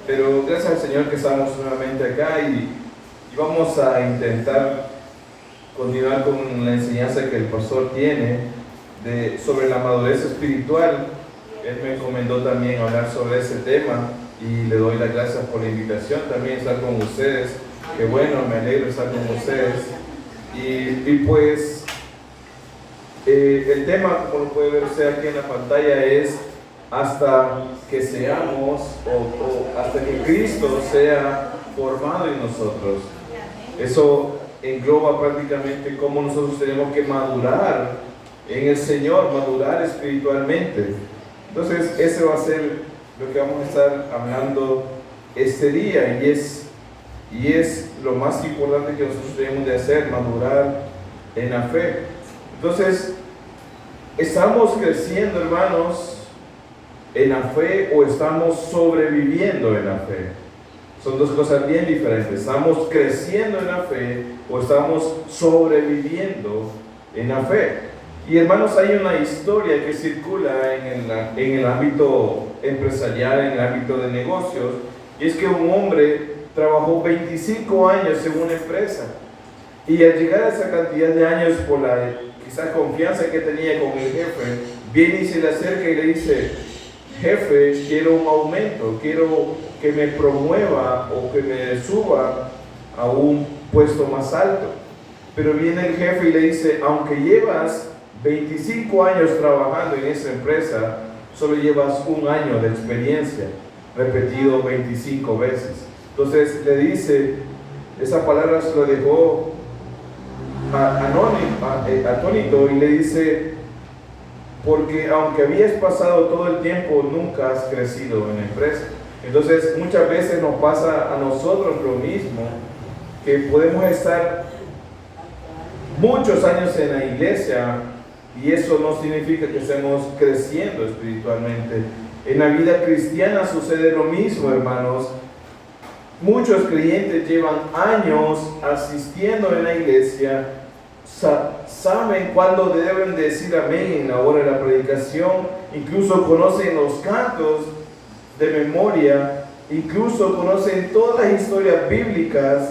Pero gracias al Señor que estamos nuevamente acá y vamos a intentar continuar con la enseñanza que el pastor tiene sobre la madurez espiritual. Él me encomendó también hablar sobre ese tema y le doy las gracias por la invitación también estar con ustedes. Qué bueno, me alegro estar con ustedes. Y pues el tema, como lo puede ver usted aquí en la pantalla, es hasta que seamos o hasta que Cristo sea formado en nosotros. Eso engloba prácticamente cómo nosotros tenemos que madurar en el Señor, madurar espiritualmente. Entonces, ese va a ser lo que vamos a estar hablando este día y es lo más importante que nosotros debemos de hacer, madurar en la fe. Entonces, ¿estamos creciendo, hermanos, en la fe o estamos sobreviviendo en la fe? Son dos cosas bien diferentes. ¿Estamos creciendo en la fe o estamos sobreviviendo en la fe? Y hermanos, hay una historia que circula en el ámbito empresarial, en el ámbito de negocios, y es que un hombre trabajó 25 años en una empresa y al llegar a esa cantidad de años por la quizás confianza que tenía con el jefe, viene y se le acerca y le dice: jefe, quiero un aumento, quiero que me promueva o que me suba a un puesto más alto. Pero viene el jefe y le dice: aunque llevas 25 años trabajando en esa empresa, solo llevas un año de experiencia, repetido 25 veces. Entonces le dice, esa palabra se lo dejó atónito y le dice: porque aunque habías pasado todo el tiempo, nunca has crecido en la empresa. Entonces muchas veces nos pasa a nosotros lo mismo, que podemos estar muchos años en la iglesia y eso no significa que estemos creciendo espiritualmente. En la vida cristiana sucede lo mismo, hermanos. Muchos creyentes llevan años asistiendo en la iglesia, saben cuándo deben decir amén en la hora de la predicación, incluso conocen los cantos de memoria, incluso conocen todas las historias bíblicas,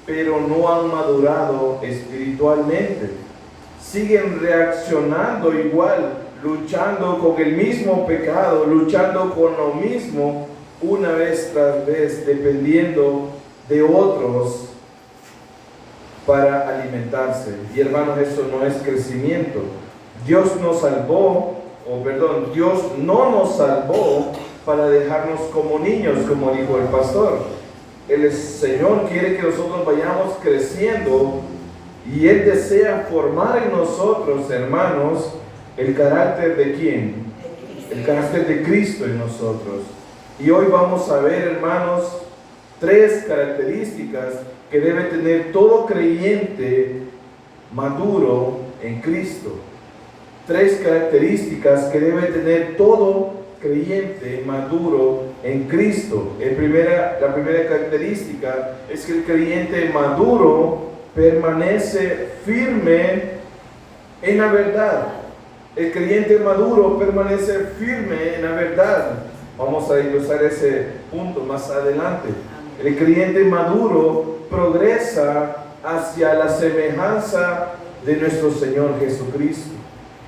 pero no han madurado espiritualmente. Siguen reaccionando igual, luchando con el mismo pecado, luchando con lo mismo una vez tras vez, dependiendo de otros para alimentarse. Y hermanos, eso no es crecimiento. Dios no nos salvó para dejarnos como niños, como dijo el pastor. El Señor quiere que nosotros vayamos creciendo y Él desea formar en nosotros, hermanos, el carácter de ¿quién? El carácter de Cristo en nosotros. Y hoy vamos a ver, hermanos, 3 características que debe tener todo creyente maduro en Cristo. 3 características que debe tener todo creyente maduro en Cristo. La primera característica es que el creyente maduro permanece firme en la verdad. El creyente maduro permanece firme en la verdad. Vamos a ilustrar ese punto más adelante. El creyente maduro progresa hacia la semejanza de nuestro Señor Jesucristo.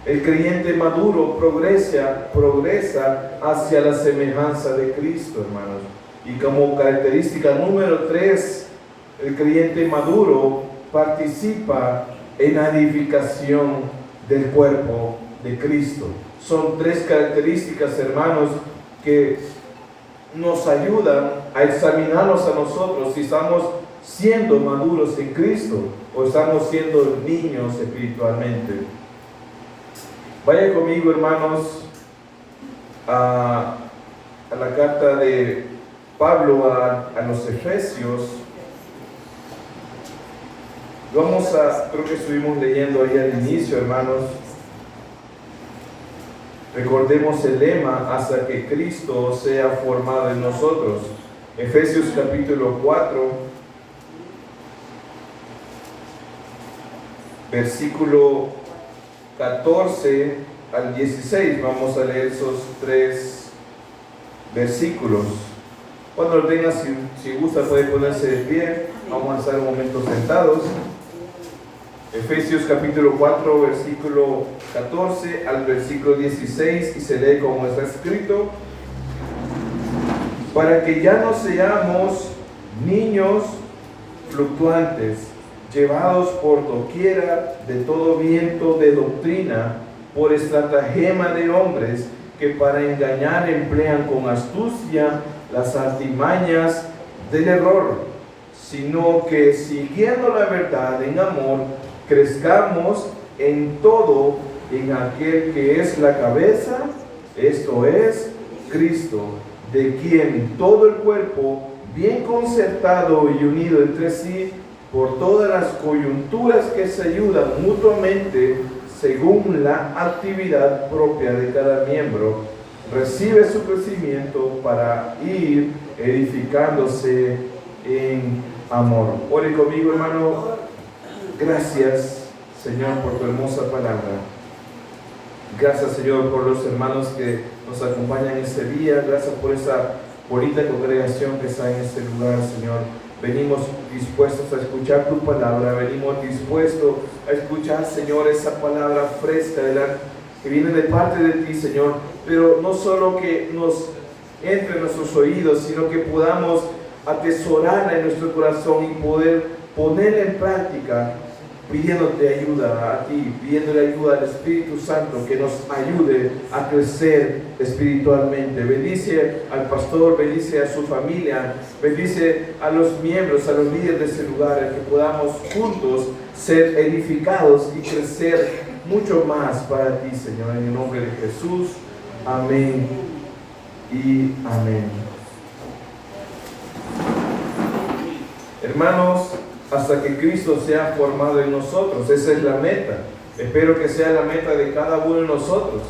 El creyente maduro progresa hacia la semejanza de Cristo, hermanos. Y como característica número 3, el creyente maduro participa en la edificación del cuerpo de Cristo. Son 3 características, hermanos, que nos ayudan a examinarnos a nosotros si estamos siendo maduros en Cristo o estamos siendo niños espiritualmente. Vaya conmigo, hermanos, a la carta de Pablo a los Efesios. Creo que estuvimos leyendo ahí al inicio, hermanos. Recordemos el lema: hasta que Cristo sea formado en nosotros. Efesios capítulo 4, versículo 14 al 16. Vamos a leer esos 3 versículos. Cuando lo tenga, si gusta, puede ponerse de pie. Vamos a estar un momento sentados. Efesios capítulo 4, versículo 14 al versículo 16, y se lee como está escrito: para que ya no seamos niños fluctuantes, llevados por doquiera de todo viento de doctrina, por estratagema de hombres que para engañar emplean con astucia las artimañas del error, sino que siguiendo la verdad en amor, crezcamos en todo en aquel que es la cabeza, esto es Cristo, de quien todo el cuerpo, bien concertado y unido entre sí, por todas las coyunturas que se ayudan mutuamente, según la actividad propia de cada miembro, recibe su crecimiento para ir edificándose en amor. Ore conmigo, hermano. Gracias, Señor, por tu hermosa palabra. Gracias, Señor, por los hermanos que nos acompañan este día. Gracias por esa bonita congregación que está en este lugar, Señor. Venimos dispuestos a escuchar tu palabra. Venimos dispuestos a escuchar, Señor, esa palabra fresca que viene de parte de ti, Señor. Pero no solo que nos entre en nuestros oídos, sino que podamos atesorarla en nuestro corazón y poder ponerla en práctica, pidiéndote ayuda a ti, pidiéndole ayuda al Espíritu Santo que nos ayude a crecer espiritualmente. Bendice al pastor, bendice a su familia, bendice a los miembros, a los líderes de este lugar, que podamos juntos ser edificados y crecer mucho más para ti, Señor, en el nombre de Jesús. Amén y amén. Hermanos, hasta que Cristo sea formado en nosotros. Esa es la meta. Espero que sea la meta de cada uno de nosotros.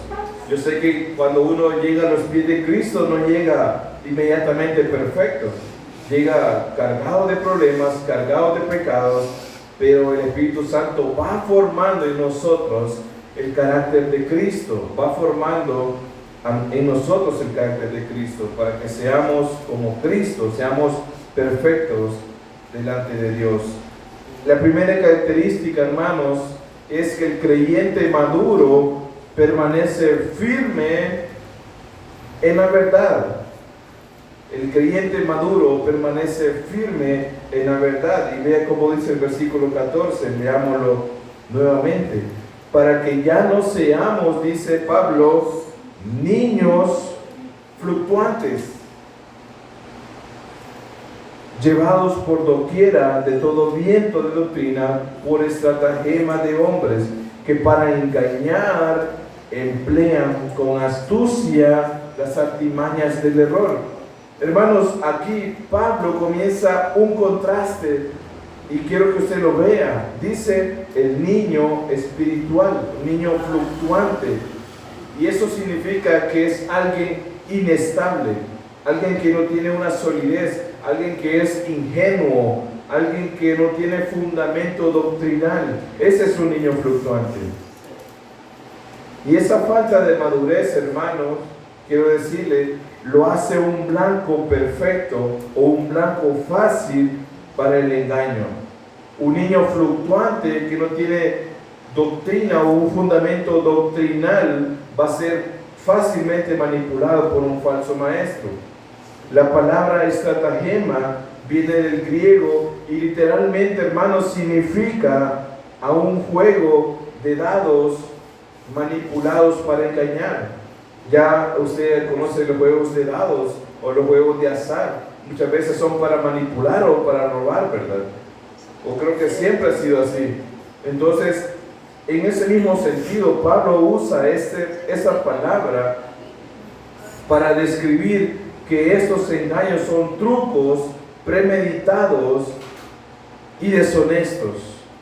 Yo sé que cuando uno llega a los pies de Cristo no llega inmediatamente perfecto. Llega cargado de problemas, cargado de pecados, pero el Espíritu Santo va formando en nosotros el carácter de Cristo, va formando en nosotros el carácter de Cristo, para que seamos como Cristo, seamos perfectos delante de Dios. La primera característica, hermanos, es que el creyente maduro permanece firme en la verdad. El creyente maduro permanece firme en la verdad. Y vea cómo dice el versículo 14, leámoslo nuevamente. Para que ya no seamos, dice Pablo, niños fluctuantes, llevados por doquiera de todo viento de doctrina, por estratagema de hombres que para engañar emplean con astucia las artimañas del error. Hermanos, aquí Pablo comienza un contraste y quiero que usted lo vea. Dice el niño espiritual, un niño fluctuante, y eso significa que es alguien inestable, alguien que no tiene una solidez, alguien que es ingenuo, alguien que no tiene fundamento doctrinal. Ese es un niño fluctuante. Y esa falta de madurez, hermanos, quiero decirle, lo hace un blanco perfecto o un blanco fácil para el engaño. Un niño fluctuante que no tiene doctrina o un fundamento doctrinal va a ser fácilmente manipulado por un falso maestro. La palabra estratagema viene del griego y literalmente, hermanos, significa a un juego de dados manipulados para engañar. Ya usted conoce los juegos de dados o los juegos de azar. Muchas veces son para manipular o para robar, ¿verdad? O creo que siempre ha sido así. Entonces, en ese mismo sentido, Pablo usa esa palabra para describir que estos engaños son trucos premeditados y deshonestos.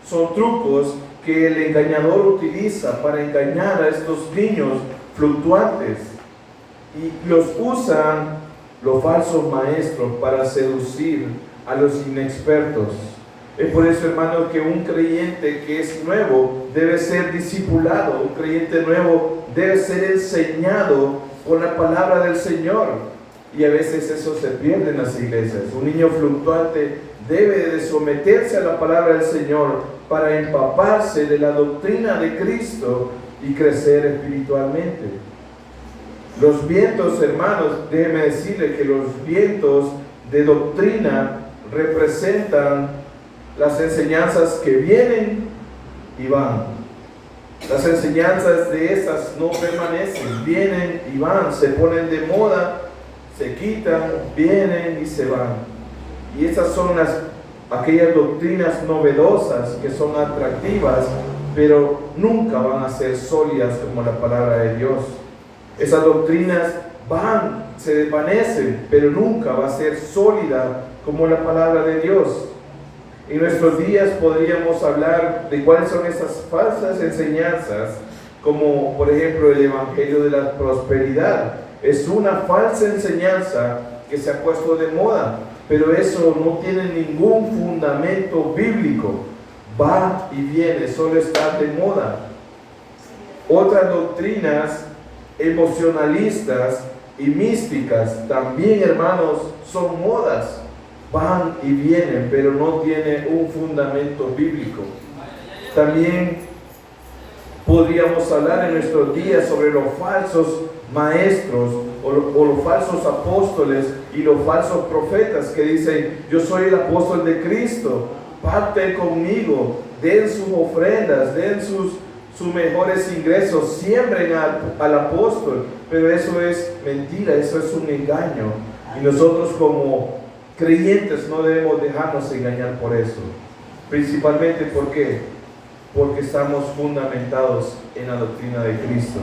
Son trucos que el engañador utiliza para engañar a estos niños fluctuantes, y los usan los falsos maestros para seducir a los inexpertos. Es por eso, hermanos, que un creyente que es nuevo debe ser discipulado. Un creyente nuevo debe ser enseñado por la palabra del Señor. Y a veces eso se pierde en las iglesias. Un niño fluctuante debe de someterse a la palabra del Señor para empaparse de la doctrina de Cristo y crecer espiritualmente. Los vientos, hermanos, déjenme decirle que los vientos de doctrina representan las enseñanzas que vienen y van. Las enseñanzas de esas no permanecen, vienen y van, se ponen de moda, se quitan, vienen y se van. Y esas son aquellas doctrinas novedosas que son atractivas, pero nunca van a ser sólidas como la palabra de Dios. Esas doctrinas van, se desvanecen, pero nunca va a ser sólida como la palabra de Dios. En nuestros días podríamos hablar de cuáles son esas falsas enseñanzas, como por ejemplo el evangelio de la prosperidad. Es una falsa enseñanza que se ha puesto de moda, pero eso no tiene ningún fundamento bíblico. Va y viene, solo está de moda. Otras doctrinas emocionalistas y místicas también, hermanos, son modas. Van y vienen, pero no tiene un fundamento bíblico. También podríamos hablar en nuestros días sobre los falsos maestros o los falsos apóstoles y los falsos profetas que dicen: yo soy el apóstol de Cristo, pacten conmigo, den sus ofrendas, den sus mejores ingresos, siembren al apóstol. Pero eso es mentira, eso es un engaño, y nosotros como creyentes no debemos dejarnos engañar por eso. Principalmente, ¿por qué? Porque estamos fundamentados en la doctrina de Cristo.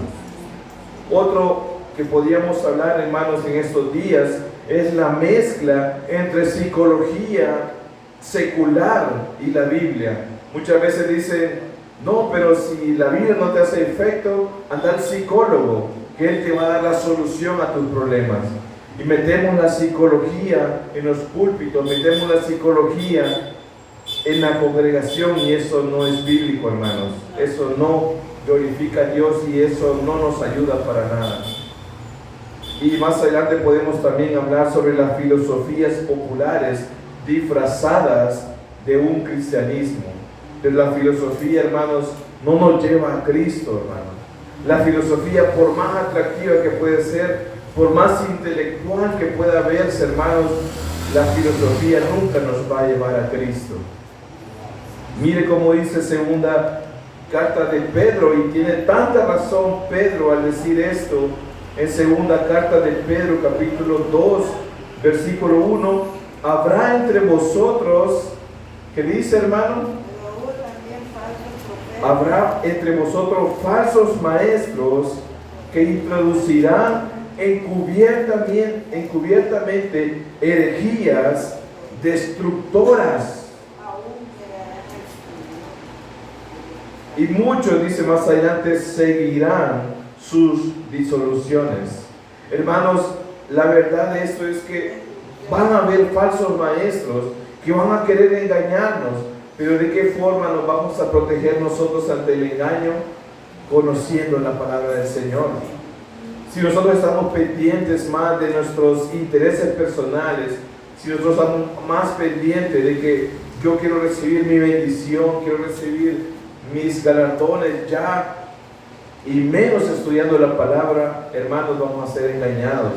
Otro que podríamos hablar, hermanos, en estos días es la mezcla entre psicología secular y la Biblia. Muchas veces dicen: no, pero si la Biblia no te hace efecto, anda al psicólogo, que él te va a dar la solución a tus problemas. Y metemos la psicología en los púlpitos, metemos la psicología en la congregación, y eso no es bíblico, hermanos. Eso no glorifica a Dios y eso no nos ayuda para nada. Y más adelante podemos también hablar sobre las filosofías populares disfrazadas de un cristianismo. Pero la filosofía, hermanos, no nos lleva a Cristo, hermanos. La filosofía, por más atractiva que puede ser, por más intelectual que pueda verse, hermanos, la filosofía nunca nos va a llevar a Cristo. Mire cómo dice segunda carta de Pedro, y tiene tanta razón Pedro al decir esto, en segunda carta de Pedro, capítulo 2, versículo 1, habrá entre vosotros, ¿qué dice, hermano? Habrá entre vosotros falsos maestros que introducirán encubiertamente herejías destructoras. Y muchos, dice más adelante, seguirán sus disoluciones. Hermanos, la verdad de esto es que van a haber falsos maestros que van a querer engañarnos. Pero ¿de qué forma nos vamos a proteger nosotros ante el engaño? Conociendo la palabra del Señor. Si nosotros estamos pendientes más de nuestros intereses personales, si nosotros estamos más pendientes de que yo quiero recibir mi bendición, quiero recibir mis galardones ya, y menos estudiando la palabra, hermanos, vamos a ser engañados.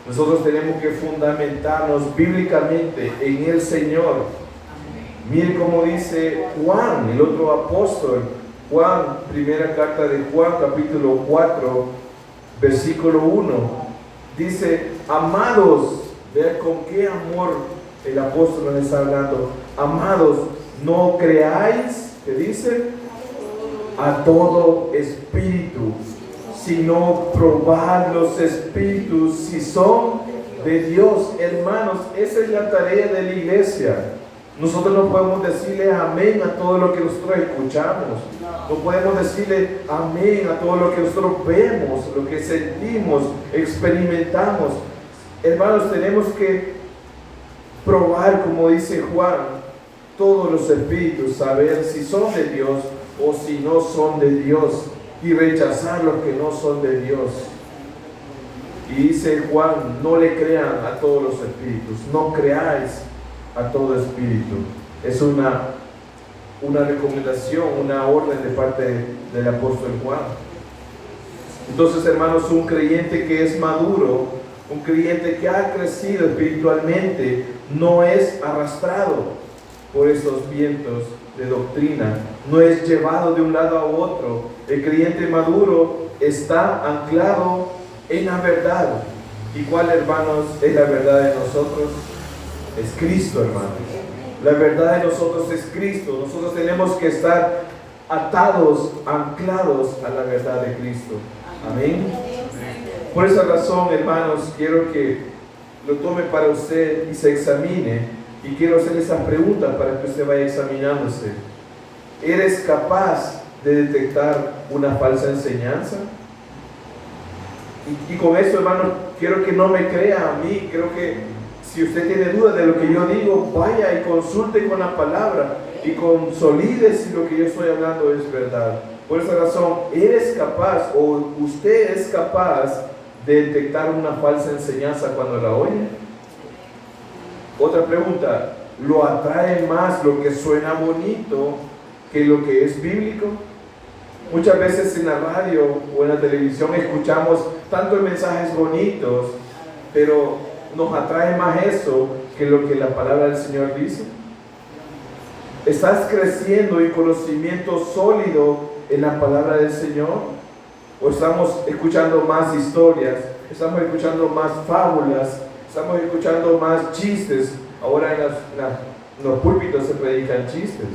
Nosotros tenemos que fundamentarnos bíblicamente en el Señor. Miren cómo dice Juan, el otro apóstol. Juan, primera carta de Juan, capítulo 4, versículo 1. Dice: amados, vean con qué amor el apóstol nos está hablando. Amados, no creáis, ¿qué dice? A todo espíritu, sino probad los espíritus si son de Dios. Hermanos, esa es la tarea de la iglesia. Nosotros no podemos decirle amén a todo lo que nosotros escuchamos. No podemos decirle amén a todo lo que nosotros vemos, lo que sentimos, experimentamos. Hermanos, tenemos que probar, como dice Juan, todos los espíritus, saber si son de Dios o si no son de Dios, y rechazar los que no son de Dios. Y dice Juan, no le crean a todos los espíritus, no creáis a todo espíritu. Es una recomendación, una orden de parte del apóstol Juan. Entonces, hermanos, un creyente que es maduro, un creyente que ha crecido espiritualmente, no es arrastrado por esos vientos de doctrina, no es llevado de un lado a otro. El creyente maduro está anclado en la verdad. ¿Y cuál, hermanos, es la verdad de nosotros? Es Cristo, hermanos. La verdad de nosotros es Cristo. Nosotros tenemos que estar atados, anclados a la verdad de Cristo. Amén. Por esa razón, hermanos, quiero que lo tome para usted y se examine. Y quiero hacer esas preguntas para que usted vaya examinándose. ¿Eres capaz de detectar una falsa enseñanza? Y con eso, hermanos, quiero que no me crea a mí. Creo que si usted tiene dudas de lo que yo digo, vaya y consulte con la palabra y consolide si lo que yo estoy hablando es verdad. Por esa razón, ¿eres capaz o usted es capaz de detectar una falsa enseñanza cuando la oye? Otra pregunta, ¿lo atrae más lo que suena bonito que lo que es bíblico? Muchas veces en la radio o en la televisión escuchamos tantos mensajes bonitos, pero ¿nos atrae más eso que lo que la palabra del Señor dice? ¿Estás creciendo en conocimiento sólido en la palabra del Señor? ¿O estamos escuchando más historias? ¿Estamos escuchando más fábulas? ¿Estamos escuchando más chistes? Ahora en los púlpitos se predican chistes.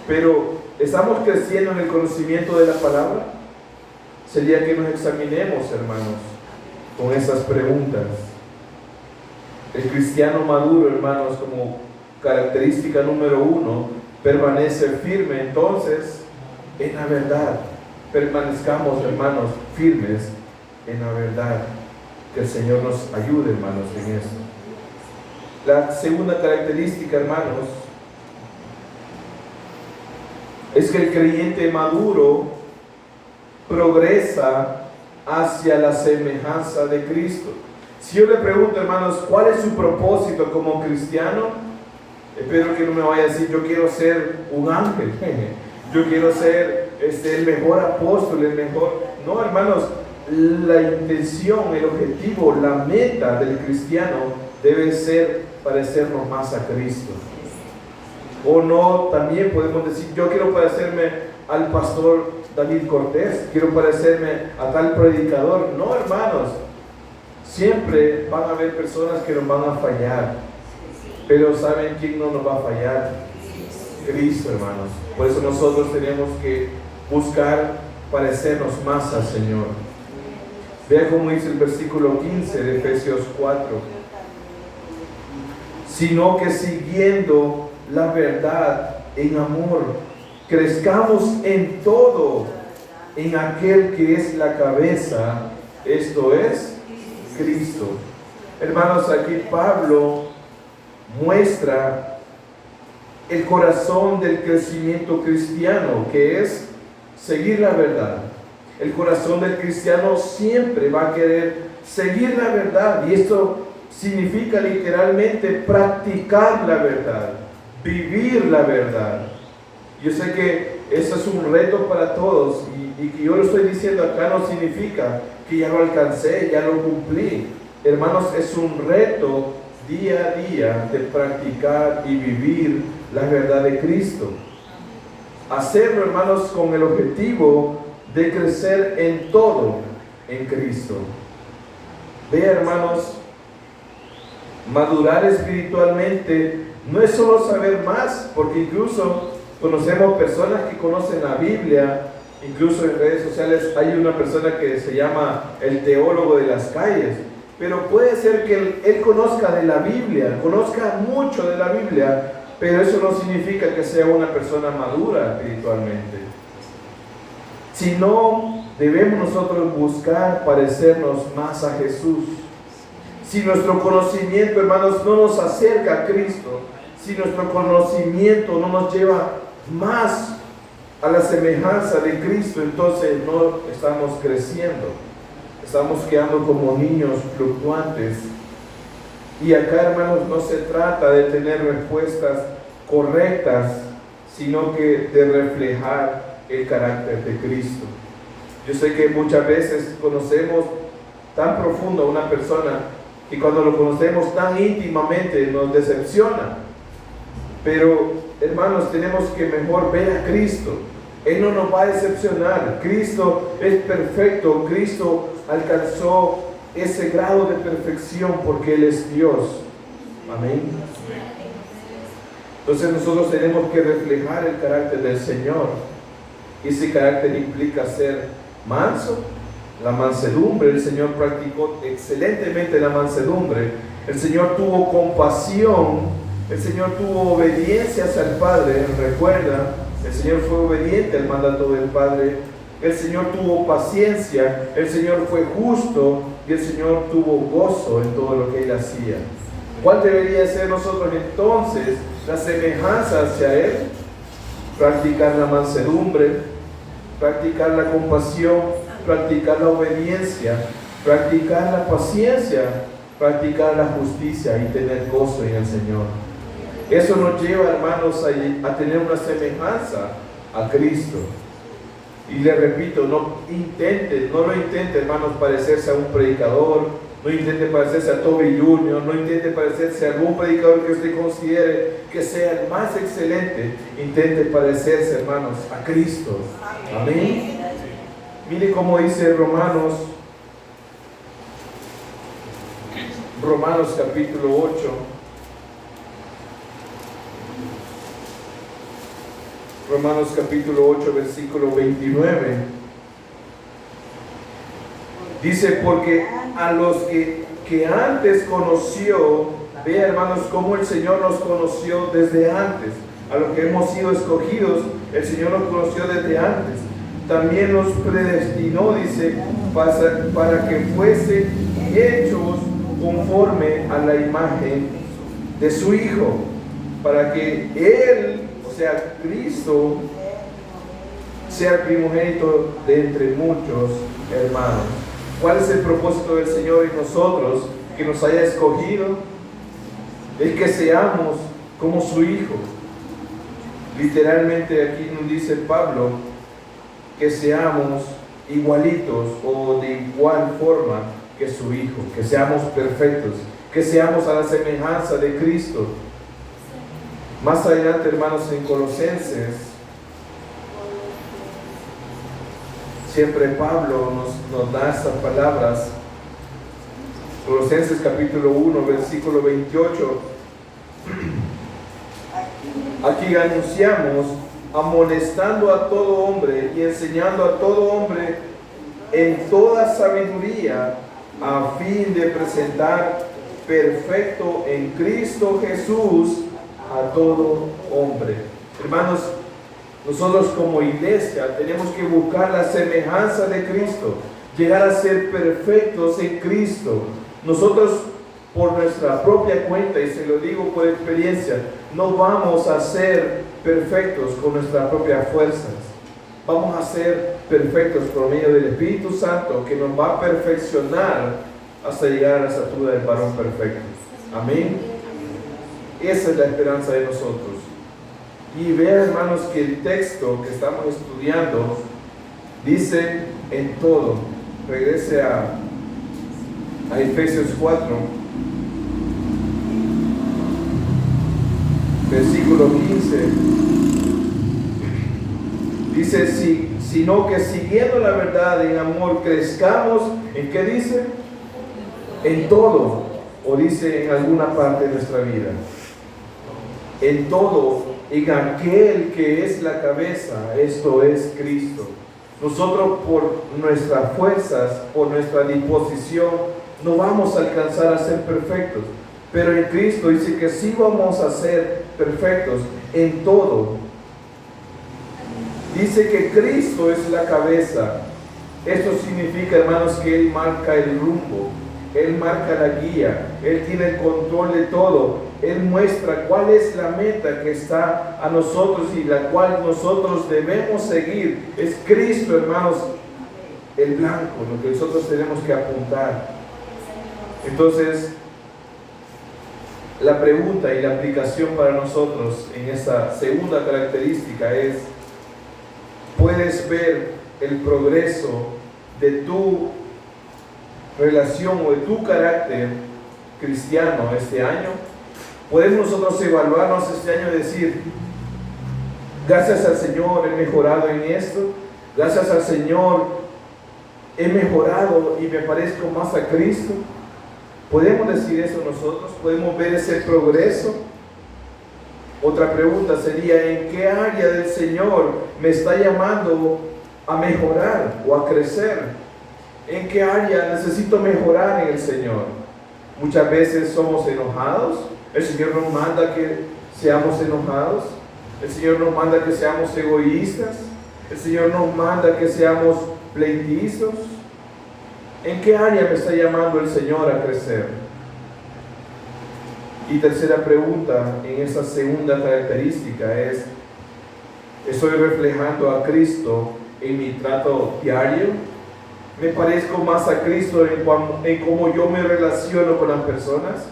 Pero ¿estamos creciendo en el conocimiento de la palabra? Sería que nos examinemos, hermanos, con esas preguntas. El cristiano maduro, hermanos, como característica número 1, permanece firme entonces en la verdad. Permanezcamos, hermanos, firmes en la verdad. Que el Señor nos ayude, hermanos, en esto. La segunda característica, hermanos, es que el creyente maduro progresa hacia la semejanza de Cristo. Si yo le pregunto, hermanos, ¿cuál es su propósito como cristiano? Espero que no me vaya a decir, yo quiero ser un ángel, yo quiero ser el mejor apóstol, el mejor. No, hermanos, la intención, el objetivo, la meta del cristiano debe ser parecernos más a Cristo. O no, también podemos decir, yo quiero parecerme al pastor David Cortés, quiero parecerme a tal predicador. No, hermanos, siempre van a haber personas que nos van a fallar, pero ¿saben quién no nos va a fallar? Cristo, hermanos. Por eso nosotros tenemos que buscar parecernos más al Señor. Vea cómo dice el versículo 15 de Efesios 4. Sino que siguiendo la verdad en amor, crezcamos en todo en aquel que es la cabeza, esto es Cristo. Hermanos, aquí Pablo muestra el corazón del crecimiento cristiano, que es seguir la verdad. El corazón del cristiano siempre va a querer seguir la verdad, y esto significa literalmente practicar la verdad, vivir la verdad. Yo sé que eso es un reto para todos, y que yo lo estoy diciendo acá no significa que ya lo alcancé, ya lo cumplí. Hermanos, es un reto día a día de practicar y vivir la verdad de Cristo. Hacerlo, hermanos, con el objetivo de crecer en todo en Cristo. Vea, hermanos, madurar espiritualmente no es solo saber más, porque incluso conocemos personas que conocen la Biblia. Incluso en redes sociales hay una persona que se llama el teólogo de las calles, pero puede ser que él conozca de la Biblia, conozca mucho de la Biblia, pero eso no significa que sea una persona madura espiritualmente. Sino debemos nosotros buscar parecernos más a Jesús. Si nuestro conocimiento, hermanos, no nos acerca a Cristo, si nuestro conocimiento no nos lleva más a la semejanza de Cristo, entonces no estamos creciendo. estamos quedando como niños fluctuantes. Y acá, hermanos, no se trata de tener respuestas correctas, sino que de reflejar el carácter de Cristo. Yo sé que muchas veces conocemos tan profundo a una persona que cuando lo conocemos tan íntimamente nos decepciona. Pero, hermanos, tenemos que mejor ver a Cristo. Él no nos va a decepcionar. Cristo es perfecto. Cristo alcanzó ese grado de perfección porque Él es Dios. Amén. Entonces nosotros tenemos que reflejar el carácter del Señor. Y ese carácter implica ser manso, la mansedumbre. El Señor practicó excelentemente la mansedumbre. El Señor tuvo compasión. El Señor tuvo obediencia hacia el Padre. Recuerda, el Señor fue obediente al mandato del Padre. El Señor tuvo paciencia. El Señor fue justo. Y el Señor tuvo gozo en todo lo que Él hacía. ¿Cuál debería ser nosotros entonces la semejanza hacia Él? Practicar la mansedumbre, practicar la compasión, practicar la obediencia, practicar la paciencia, practicar la justicia y tener gozo en el Señor. Eso nos lleva, hermanos, a tener una semejanza a Cristo. Y le repito, no lo intente, hermanos, parecerse a un predicador, no intente parecerse a Toby Jr., no intente parecerse a algún predicador que usted considere que sea el más excelente. Intente parecerse, hermanos, a Cristo. Amén. Mire cómo dice Romanos capítulo 8. Romanos capítulo 8, versículo 29. Dice, porque a los que antes conoció, vea, hermanos, cómo el Señor nos conoció desde antes. A los que hemos sido escogidos, el Señor nos conoció desde antes. También nos predestinó, dice, para que fuesen hechos conforme a la imagen de su Hijo, para que Él, o sea, Cristo, sea el primogénito de entre muchos hermanos. ¿Cuál es el propósito del Señor en nosotros? Que nos haya escogido, es que seamos como su Hijo. Literalmente aquí nos dice Pablo que seamos igualitos o de igual forma que su Hijo, que seamos perfectos, que seamos a la semejanza de Cristo. Más adelante, hermanos, en Colosenses, siempre Pablo nos da estas palabras. Colosenses capítulo 1, versículo 28. Aquí anunciamos, amonestando a todo hombre y enseñando a todo hombre en toda sabiduría, a fin de presentar perfecto en Cristo Jesús a todo hombre. Hermanos, nosotros como iglesia tenemos que buscar la semejanza de Cristo, llegar a ser perfectos en Cristo. Nosotros, por nuestra propia cuenta, y se lo digo por experiencia, no vamos a ser perfectos con nuestras propias fuerzas. Vamos a ser perfectos por medio del Espíritu Santo, que nos va a perfeccionar hasta llegar a la estatura del varón perfecto. Amén. Esa es la esperanza de nosotros. Y vean, hermanos, que el texto que estamos estudiando dice en todo. Regrese a Efesios 4, versículo 15. Dice, sino que siguiendo la verdad en amor crezcamos, ¿en qué dice? En todo, o dice en alguna parte de nuestra vida. En todo, en aquel que es la cabeza, esto es Cristo. Nosotros por nuestras fuerzas, por nuestra disposición, no vamos a alcanzar a ser perfectos. Pero en Cristo dice que sí vamos a ser perfectos en todo. Dice que Cristo es la cabeza. Esto significa, hermanos, que Él marca el rumbo. Él marca la guía. Él tiene el control de todo. Él muestra cuál es la meta que está a nosotros y la cual nosotros debemos seguir. Es Cristo, hermanos, el blanco, lo que nosotros tenemos que apuntar. Entonces, la pregunta y la aplicación para nosotros en esta segunda característica es: ¿puedes ver el progreso de tu relación o de tu carácter cristiano este año? ¿Podemos nosotros evaluarnos este año y decir: gracias al Señor he mejorado en esto, gracias al Señor he mejorado y me parezco más a Cristo? ¿Podemos decir eso nosotros? ¿Podemos ver ese progreso? Otra pregunta sería: ¿en qué área del Señor me está llamando a mejorar o a crecer? ¿En qué área necesito mejorar en el Señor? Muchas veces somos enojados. El Señor nos manda que seamos enojados. El Señor nos manda que seamos egoístas. El Señor nos manda que seamos pleitizos. ¿En qué área me está llamando el Señor a crecer? Y tercera pregunta en esa segunda característica es: ¿estoy reflejando a Cristo en mi trato diario? ¿Me parezco más a Cristo en cómo yo me relaciono con las personas?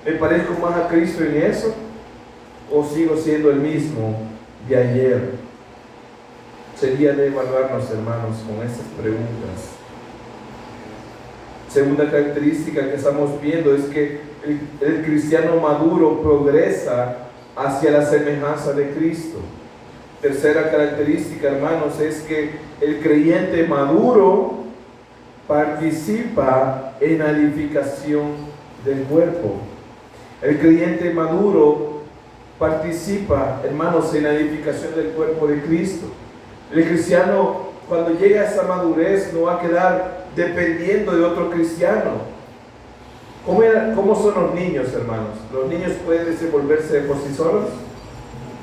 ¿Me parezco más a Cristo en eso? ¿O sigo siendo el mismo de ayer? Sería de evaluarnos, hermanos, con estas preguntas. Segunda característica que estamos viendo es que el cristiano maduro progresa hacia la semejanza de Cristo. Tercera característica, hermanos, es que el creyente maduro participa en la edificación del cuerpo. El creyente maduro participa, hermanos, en la edificación del cuerpo de Cristo. El cristiano, cuando llega a esa madurez, no va a quedar dependiendo de otro cristiano. ¿Cómo son los niños, hermanos? ¿Los niños pueden desenvolverse por sí solos?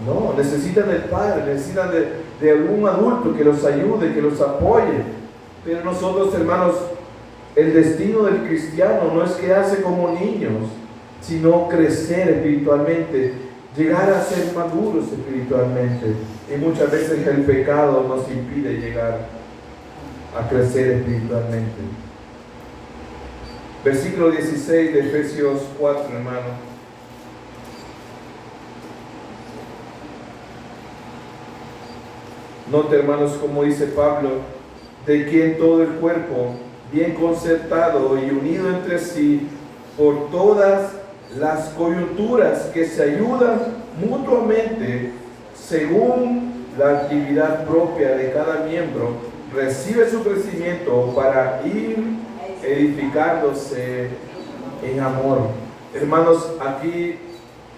No, necesitan del padre, necesitan de algún adulto que los ayude, que los apoye. Pero nosotros, hermanos, el destino del cristiano no es quedarse como niños, sino crecer espiritualmente, llegar a ser maduros espiritualmente. Y muchas veces el pecado nos impide llegar a crecer espiritualmente. Versículo 16 de Efesios 4, hermano. Note, hermanos, como dice Pablo: de quien todo el cuerpo, bien concertado y unido entre sí, por todas las coyunturas que se ayudan mutuamente, según la actividad propia de cada miembro, recibe su crecimiento para ir edificándose en amor. Hermanos, aquí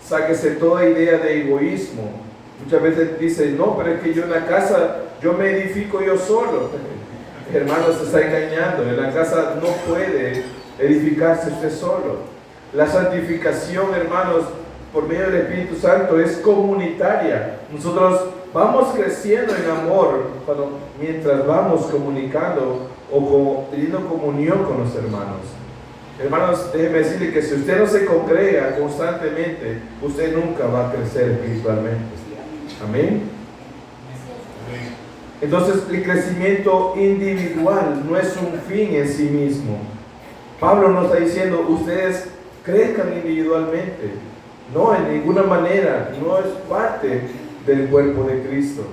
sáquese toda idea de egoísmo. Muchas veces dicen: no, pero es que yo en la casa, yo me edifico yo solo. Hermanos, se está engañando. En la casa no puede edificarse usted solo. La santificación, hermanos, por medio del Espíritu Santo es comunitaria. Nosotros vamos creciendo en amor mientras vamos comunicando o teniendo comunión con los hermanos. Hermanos, déjeme decirle que si usted no se congrega constantemente, usted nunca va a crecer espiritualmente. Amén. Entonces, el crecimiento individual no es un fin en sí mismo. Pablo nos está diciendo: ustedes crezcan individualmente. No, en ninguna manera, no es parte del cuerpo de Cristo.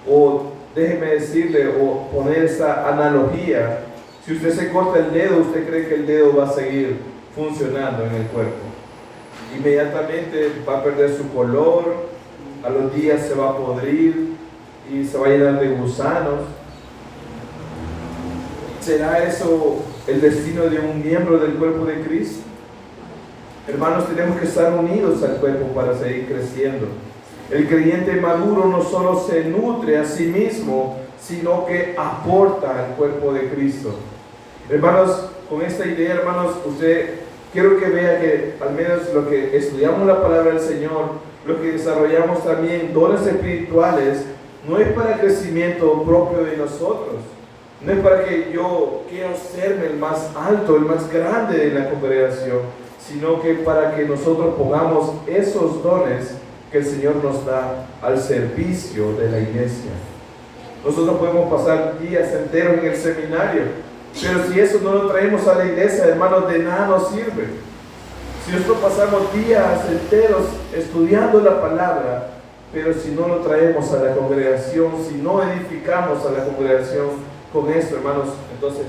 O déjeme decirle, o poner esa analogía: si usted se corta el dedo, ¿usted cree que el dedo va a seguir funcionando en el cuerpo? Inmediatamente va a perder su color, a los días se va a podrir y se va a llenar de gusanos. ¿Será eso el destino de un miembro del cuerpo de Cristo? Hermanos, tenemos que estar unidos al cuerpo para seguir creciendo. El creyente maduro no solo se nutre a sí mismo, sino que aporta al cuerpo de Cristo. Hermanos, con esta idea, hermanos, quiero que vea que al menos lo que estudiamos la palabra del Señor, lo que desarrollamos también, dones espirituales, no es para crecimiento propio de nosotros. No es para que yo quiera serme el más alto, el más grande de la congregación, sino que para que nosotros pongamos esos dones que el Señor nos da al servicio de la iglesia. Nosotros podemos pasar días enteros en el seminario, pero si eso no lo traemos a la iglesia, hermanos, de nada nos sirve. Si nosotros pasamos días enteros estudiando la palabra, pero si no lo traemos a la congregación, si no edificamos a la congregación con esto, hermanos, entonces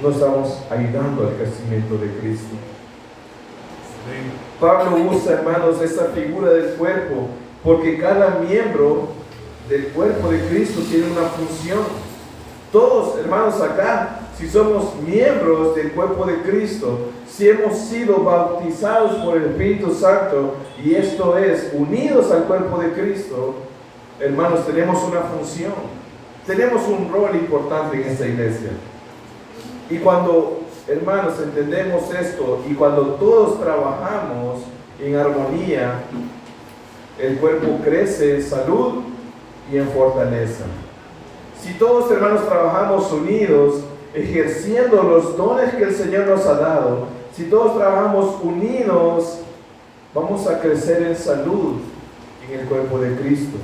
no estamos ayudando al crecimiento de Cristo. Pablo usa, hermanos, esta figura del cuerpo, porque cada miembro del cuerpo de Cristo tiene una función. Todos, hermanos, acá, si somos miembros del cuerpo de Cristo, si hemos sido bautizados por el Espíritu Santo, y esto es, unidos al cuerpo de Cristo, hermanos, tenemos una función, tenemos un rol importante en esta iglesia. Y cuando, hermanos, entendemos esto, y cuando todos trabajamos en armonía, el cuerpo crece en salud y en fortaleza. Si todos, hermanos, trabajamos unidos, ejerciendo los dones que el Señor nos ha dado, si todos trabajamos unidos, vamos a crecer en salud en el cuerpo de Cristo.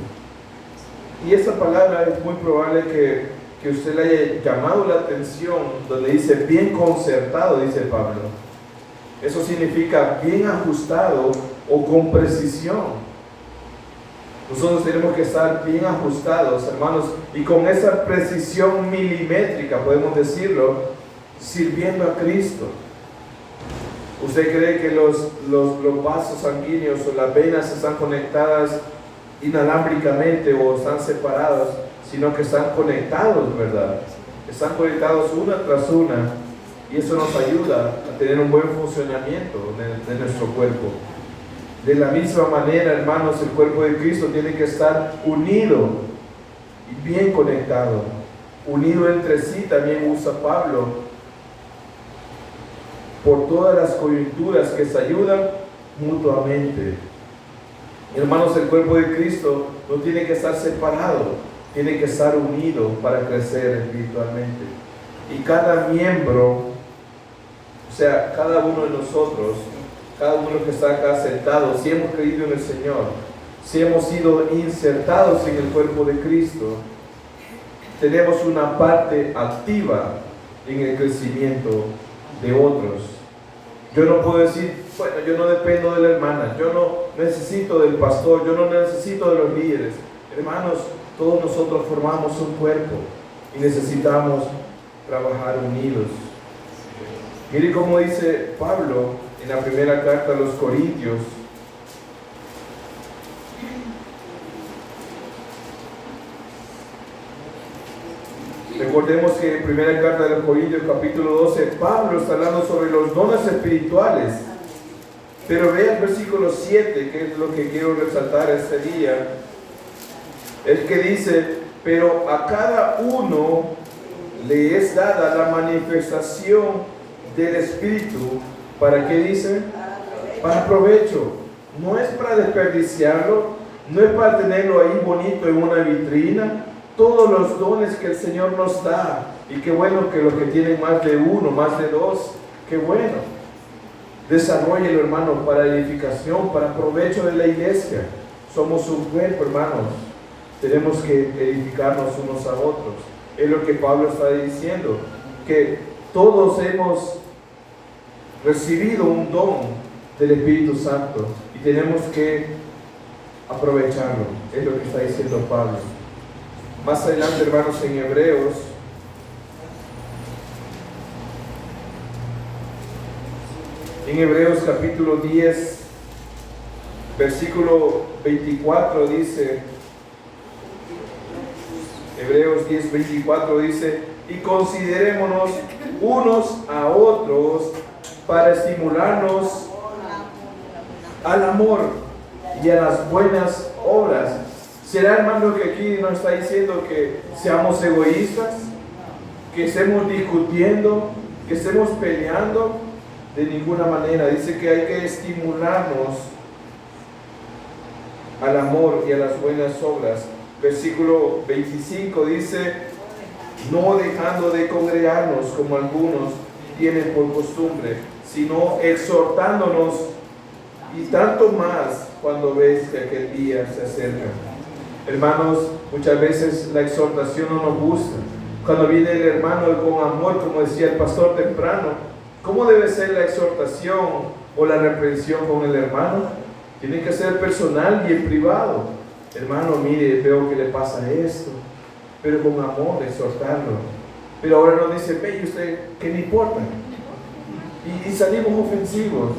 Y esa palabra es muy probable que usted le haya llamado la atención, donde dice bien concertado, dice Pablo. Eso significa bien ajustado o con precisión. Nosotros tenemos que estar bien ajustados, hermanos, y con esa precisión milimétrica, podemos decirlo, sirviendo a Cristo. ¿Usted cree que los vasos sanguíneos o las venas están conectadas inalámbricamente o están separados, sino que están conectados, ¿verdad? Están conectados una tras una, y eso nos ayuda a tener un buen funcionamiento de nuestro cuerpo. De la misma manera, hermanos, el cuerpo de Cristo tiene que estar unido y bien conectado. Unido entre sí, también usa Pablo, por todas las coyunturas que se ayudan mutuamente. Hermanos, el cuerpo de Cristo no tiene que estar separado, tiene que estar unido para crecer espiritualmente. Y cada miembro, o sea, cada uno de nosotros, cada uno que está acá sentado, si hemos creído en el Señor, si hemos sido insertados en el cuerpo de Cristo, tenemos una parte activa en el crecimiento de otros. Yo no puedo decir, bueno, yo no dependo de la hermana, yo no necesito del pastor, yo no necesito de los líderes. Hermanos, todos nosotros formamos un cuerpo y necesitamos trabajar unidos. Mire cómo dice Pablo en la primera carta a los Corintios. Recordemos que en primera carta de los Corintios, capítulo 12, Pablo está hablando sobre los dones espirituales. Pero vea el versículo 7, que es lo que quiero resaltar este día. Es que dice, pero a cada uno le es dada la manifestación del Espíritu. ¿Para qué dice? Para provecho. No es para desperdiciarlo, no es para tenerlo ahí bonito en una vitrina. Todos los dones que el Señor nos da, y qué bueno que los que tienen más de uno, más de dos, qué bueno. Desarróllelo, hermano, para edificación, para provecho de la iglesia. Somos un cuerpo, hermanos. Tenemos que edificarnos unos a otros. Es lo que Pablo está diciendo, que todos hemos recibido un don del Espíritu Santo y tenemos que aprovecharlo. Es lo que está diciendo Pablo. Más adelante, hermanos, en Hebreos capítulo 10, versículo 24 dice, Hebreos 10, 24 dice, y considerémonos unos a otros para estimularnos al amor y a las buenas obras. ¿Será, hermano, que aquí nos está diciendo que seamos egoístas? ¿Que estemos discutiendo? ¿Que estemos peleando? De ninguna manera. Dice que hay que estimularnos al amor y a las buenas obras. Versículo 25 dice, no dejando de congregarnos como algunos tienen por costumbre, sino exhortándonos, y tanto más cuando ves que aquel día se acerca. Hermanos, muchas veces la exhortación no nos gusta. Cuando viene el hermano con amor, como decía el pastor temprano, ¿cómo debe ser la exhortación o la reprensión con el hermano? Tiene que ser personal y en privado. Hermano, mire, veo que le pasa esto, pero con amor, exhortarlo. Pero ahora nos dice, ve, ¿y usted qué le importa? Y salimos ofensivos.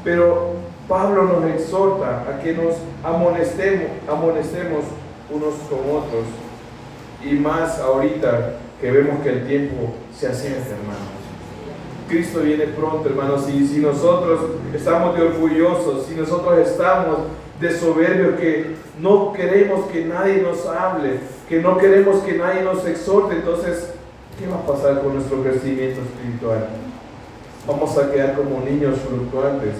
Pero Pablo nos exhorta a que nos amonestemos unos con otros. Y más ahorita que vemos que el tiempo se acerca, hermanos. Cristo viene pronto, hermanos. Y si nosotros estamos de orgullosos, si nosotros estamos de soberbios, que no queremos que nadie nos hable, que no queremos que nadie nos exhorte, entonces, ¿qué va a pasar con nuestro crecimiento espiritual? Vamos a quedar como niños fluctuantes,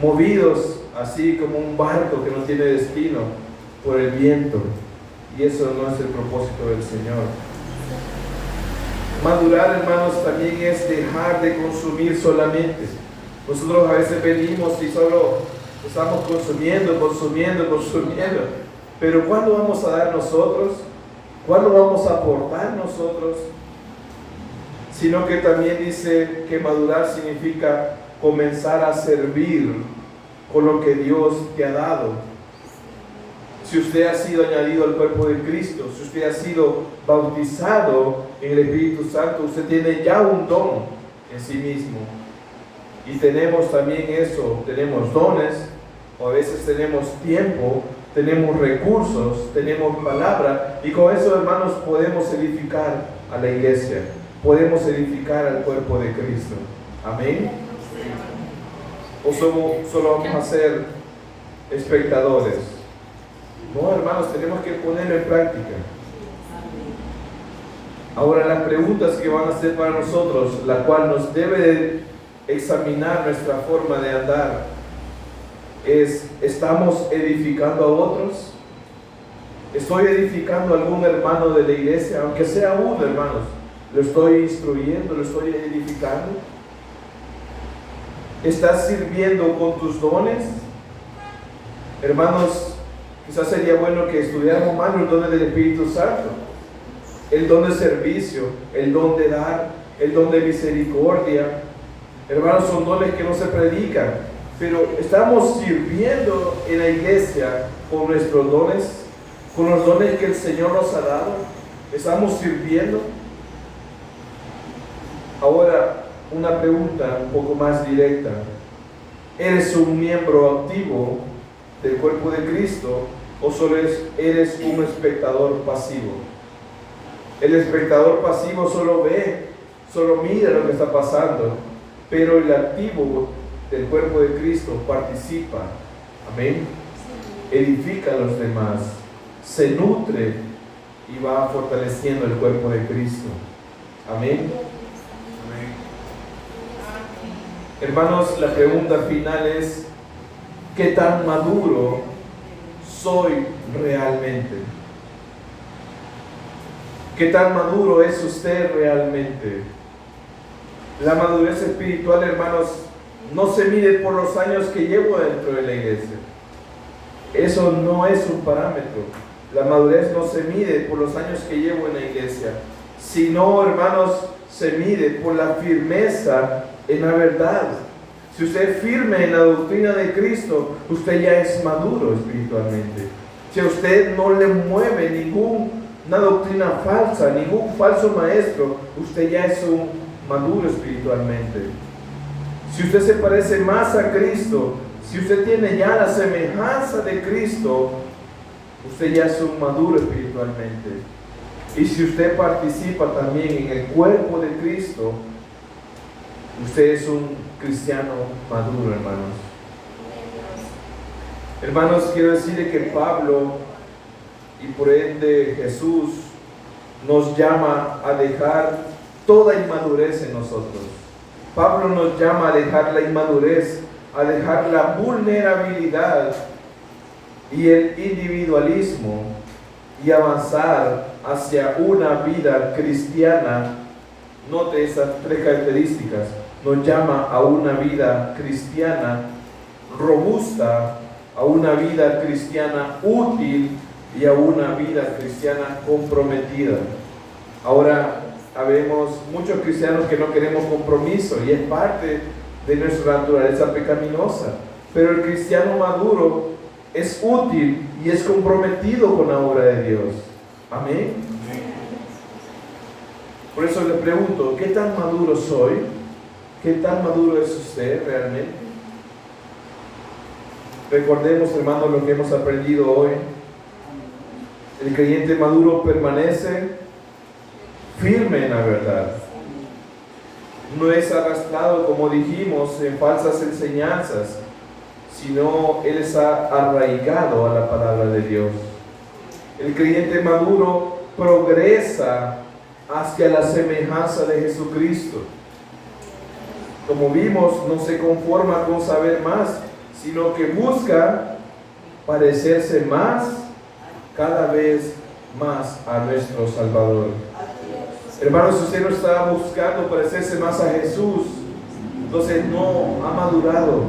movidos así como un barco que no tiene destino por el viento. Y eso no es el propósito del Señor. Madurar, hermanos, también es dejar de consumir solamente. Nosotros a veces venimos y solo estamos consumiendo. Pero ¿cuándo vamos a dar nosotros? ¿Cuándo vamos a aportar nosotros? Sino que también dice que madurar significa comenzar a servir con lo que Dios te ha dado. Si usted ha sido añadido al cuerpo de Cristo, si usted ha sido bautizado en el Espíritu Santo, usted tiene ya un don en sí mismo. Y tenemos también eso, tenemos dones, o a veces tenemos tiempo, tenemos recursos, tenemos palabra, y con eso, hermanos, podemos edificar a la iglesia, podemos edificar al cuerpo de Cristo. Amén. ¿O solo vamos a ser espectadores? No, hermanos, tenemos que ponerlo en práctica. Ahora, las preguntas que van a ser para nosotros, la cual nos debe de examinar nuestra forma de andar, es: ¿estamos edificando a otros? ¿Estoy edificando a algún hermano de la iglesia? Aunque sea uno, hermanos, ¿lo estoy instruyendo? ¿Lo estoy edificando? ¿Estás sirviendo con tus dones? Hermanos, quizás sería bueno que estudiáramos más los dones del Espíritu Santo. El don de servicio, el don de dar, el don de misericordia. Hermanos, son dones que no se predican, pero estamos sirviendo en la iglesia con nuestros dones, con los dones que el Señor nos ha dado. Estamos sirviendo. Ahora, una pregunta un poco más directa: ¿eres un miembro activo del cuerpo de Cristo o solo eres un espectador pasivo? El espectador pasivo solo ve, solo mira lo que está pasando, pero el activo del cuerpo de Cristo participa, amén, edifica a los demás, se nutre y va fortaleciendo el cuerpo de Cristo, amén. Hermanos, la pregunta final es: ¿qué tan maduro soy realmente? ¿Qué tan maduro es usted realmente? La madurez espiritual, hermanos, no se mide por los años que llevo dentro de la iglesia. Eso no es un parámetro. La madurez no se mide por los años que llevo en la iglesia, sino, hermanos, se mide por la firmeza en la verdad. Si usted es firme en la doctrina de Cristo, usted ya es maduro espiritualmente. Si a usted no le mueve ninguna doctrina falsa, ningún falso maestro, usted ya es un maduro espiritualmente. Si usted se parece más a Cristo, si usted tiene ya la semejanza de Cristo, usted ya es un maduro espiritualmente. Y si usted participa también en el cuerpo de Cristo, usted es un cristiano maduro, hermanos. Hermanos, quiero decirle que Pablo, y por ende Jesús, nos llama a dejar toda inmadurez en nosotros. Pablo nos llama a dejar la inmadurez, a dejar la vulnerabilidad y el individualismo y avanzar hacia una vida cristiana. Note esas tres características. Nos llama a una vida cristiana robusta, a una vida cristiana útil y a una vida cristiana comprometida. Ahora, habemos muchos cristianos que no queremos compromiso y es parte de nuestra naturaleza pecaminosa. Pero el cristiano maduro es útil y es comprometido con la obra de Dios. Amén. Por eso le pregunto, ¿qué tan maduro soy? ¿Qué tan maduro es usted realmente? Recordemos, hermanos, lo que hemos aprendido hoy. El creyente maduro permanece firme en la verdad. No es arrastrado, como dijimos, en falsas enseñanzas, sino él está arraigado a la palabra de Dios. El creyente maduro progresa hacia la semejanza de Jesucristo. Como vimos, no se conforma con saber más, sino que busca parecerse más, cada vez más a nuestro Salvador. Hermanos, si usted no está buscando parecerse más a Jesús, entonces no ha madurado.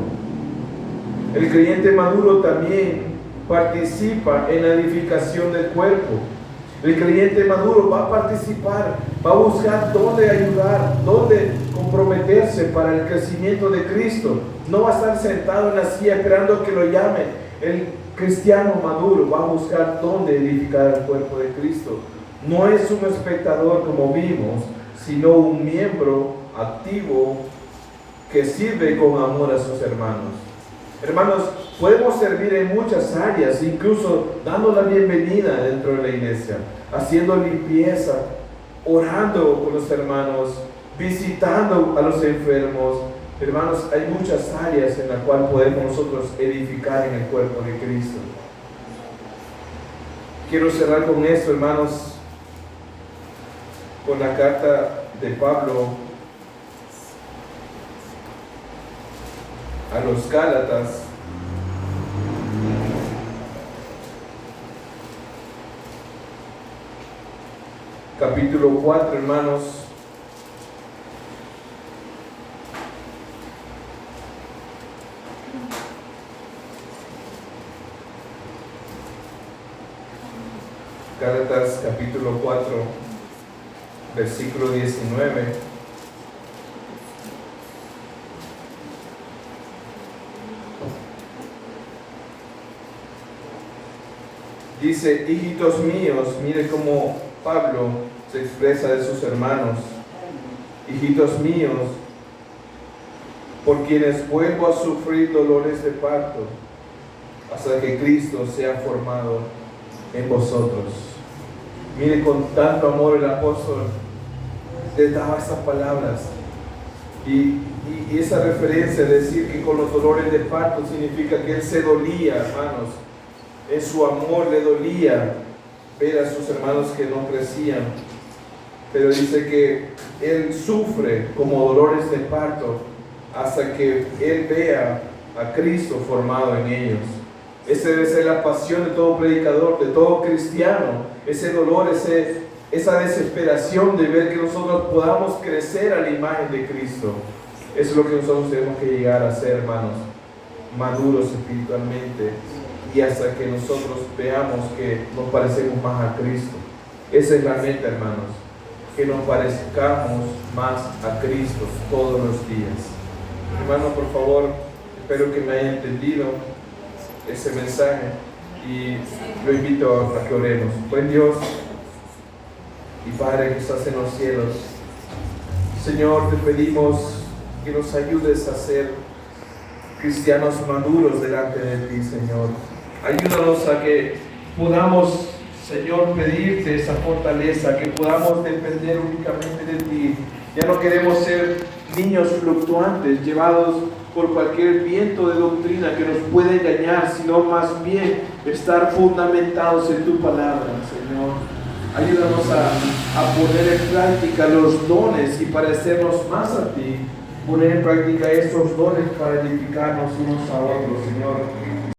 El creyente maduro también participa en la edificación del cuerpo. El creyente maduro va a participar, va a buscar dónde ayudar, dónde comprometerse para el crecimiento de Cristo. No va a estar sentado en la silla esperando que lo llamen. El cristiano maduro va a buscar dónde edificar el cuerpo de Cristo. No es un espectador como vimos, sino un miembro activo que sirve con amor a sus hermanos. Hermanos, podemos servir en muchas áreas, incluso dando la bienvenida dentro de la iglesia, haciendo limpieza, orando con los hermanos, visitando a los enfermos. Hermanos, hay muchas áreas en las cuales podemos nosotros edificar en el cuerpo de Cristo. Quiero cerrar con esto, hermanos, con la carta de Pablo a los Gálatas. Capítulo 4, hermanos. Gálatas capítulo 4, versículo 19. Dice, hijitos míos, mire cómo Pablo se expresa de sus hermanos. Hijitos míos, por quienes vuelvo a sufrir dolores de parto, hasta que Cristo sea formado en vosotros. Mire, con tanto amor el apóstol les daba estas palabras. Y esa referencia de decir que con los dolores de parto significa que él se dolía, hermanos. En su amor le dolía ver a sus hermanos que no crecían. Pero dice que él sufre como dolores de parto hasta que él vea a Cristo formado en ellos. Esa debe ser la pasión de todo predicador, de todo cristiano. Ese dolor, esa desesperación de ver que nosotros podamos crecer a la imagen de Cristo. Eso es lo que nosotros tenemos que llegar a ser, hermanos, maduros espiritualmente, y hasta que nosotros veamos que nos parecemos más a Cristo. Esa es la meta, hermanos, que nos parezcamos más a Cristo todos los días. Hermano, por favor, espero que me haya entendido ese mensaje y lo invito a que oremos. Buen Dios y Padre que estás en los cielos, Señor, te pedimos que nos ayudes a ser cristianos maduros delante de ti, Señor. Ayúdanos a que podamos, Señor, pedirte esa fortaleza, que podamos depender únicamente de ti. Ya no queremos ser niños fluctuantes, llevados por cualquier viento de doctrina que nos puede engañar, sino más bien estar fundamentados en tu palabra, Señor. Ayúdanos a poner en práctica los dones y parecernos más a ti, poner en práctica estos dones para edificarnos unos a otros, Señor.